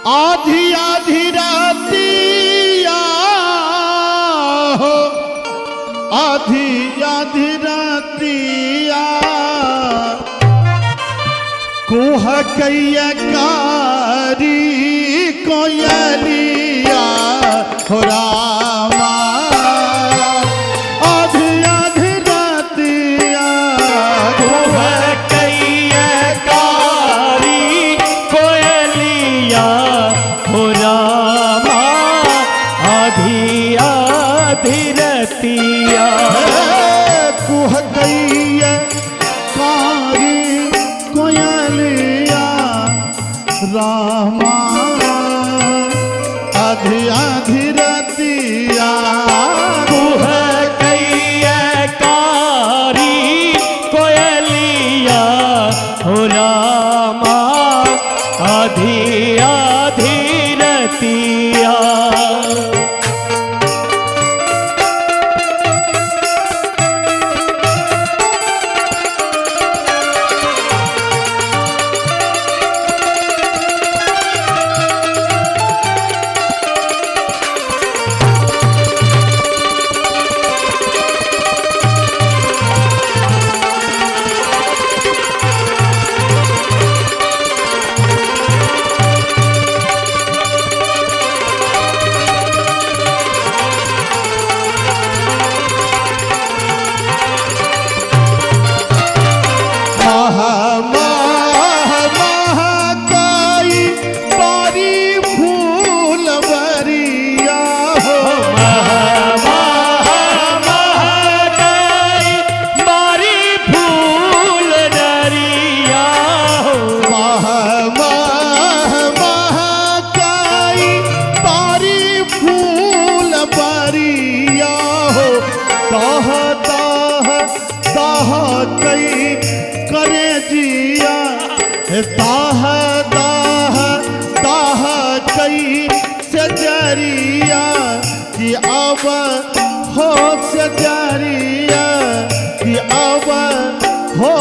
आधी आधी रातिया हो, आधी आधी रातिया कुह कैया कारी कोयलिया हो रामा। आधी आधी रातिया कुह कैया कारी कोयलिया हो रामा। आधी आधी रतिया कुह कैया कारी कोयलिया रामा। आधी आधी रतिया कुह कैया कारी कोयलिया हो रामा। आधी आधी रतिया दाह दाह दाह कई सजरिया कि अब हो सजरिया कि अब हो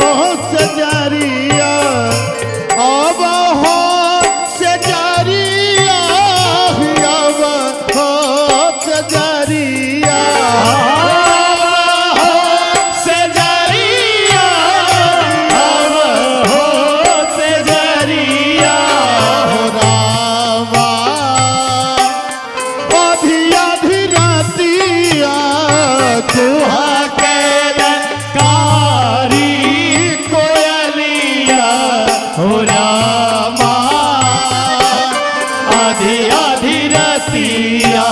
सजरिया अब हो सजरिया अब हो सजरिया हो रामा। आधी आधी रतिया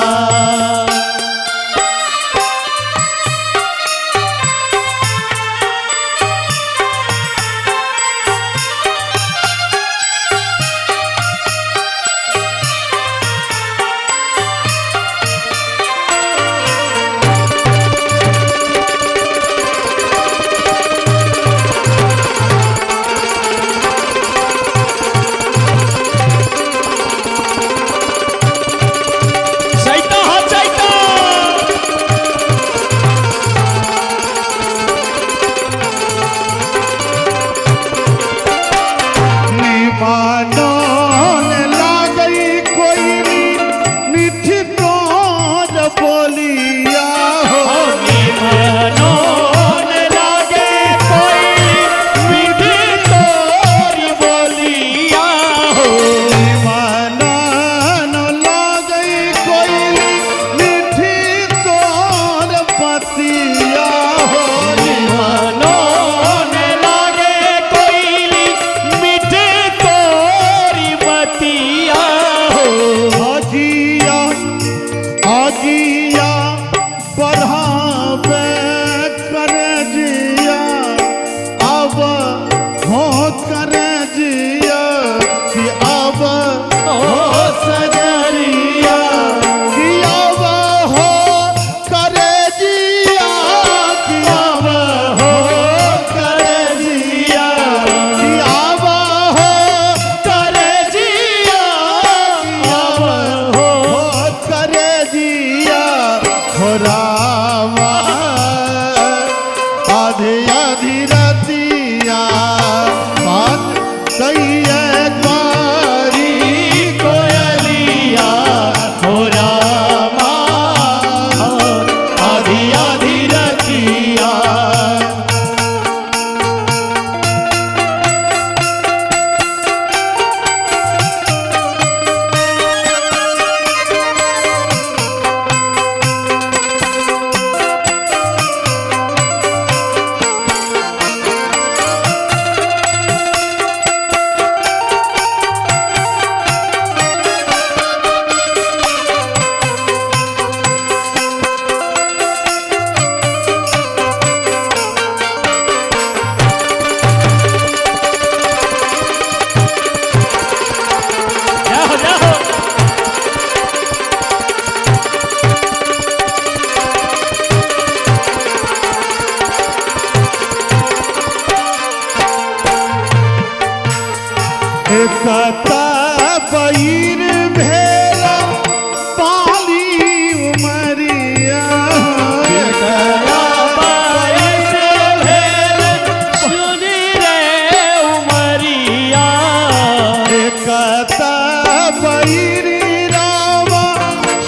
बैरी रावा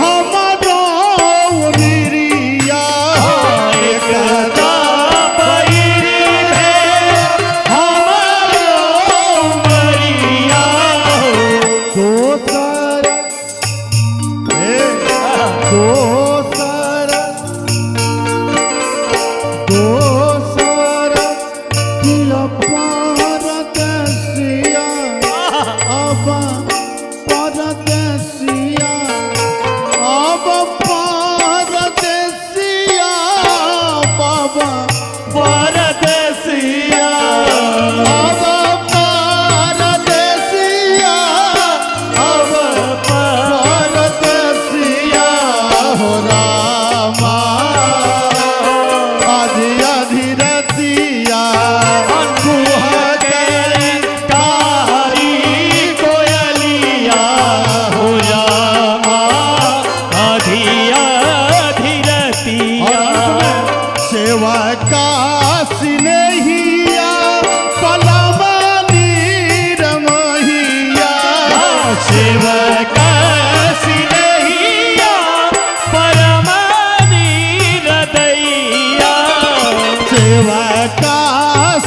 हमारो मिरिया एकदा बैरी रे हमारो मरिया दोसर दोसर किया परदेसिया अब परदेसिया अब परदेसिया बाबा परदेसिया अब परदेसिया अब परदेसिया हो रामा आधी आधी रतिया के कारी कोयलिया हो रामा अधिया धीरतिया सेवा का सिनेहिया पलवानी रमहिया सेवका सिनहिया परमानी हृदया सेवा का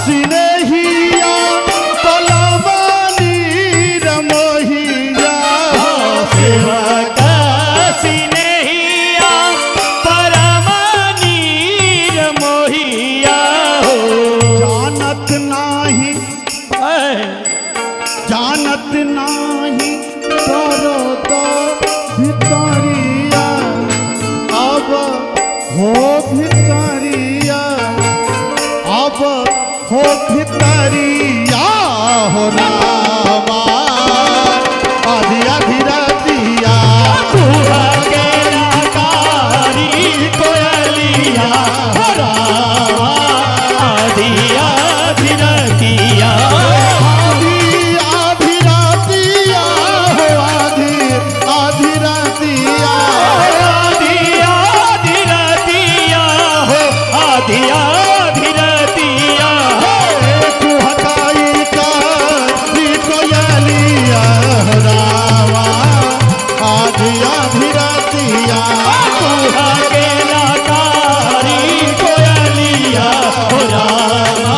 सिनेहिया पलवानी रमहिया सेवका सिनहिया परमानी मोहिया हो जानत नाही जानत नाही दर्द भितरिया अब हो भितरिया अब हो भितरिया हो रामा आधी आधी रतिया कुहा के नाकारी कोयलिया हो रामा अधिया धीरतिया आधी आधी रतिया हो आधी आधी रतिया अधिया धीरतिया हो अधिया धीरतिया कुहकाई का कोयलिया रावा आधी आधी रतिया कुहा के नाकारी कोयलिया हो रामा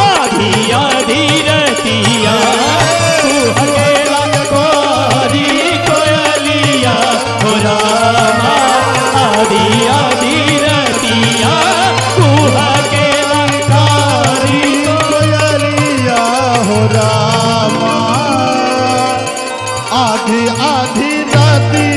अधिया धीरतिया कुहा के नाकारी कोयलिया हो रामा अधिया धीरतिया कुहा के नाकारी कोयलिया हो रामा आधी आधी रतिया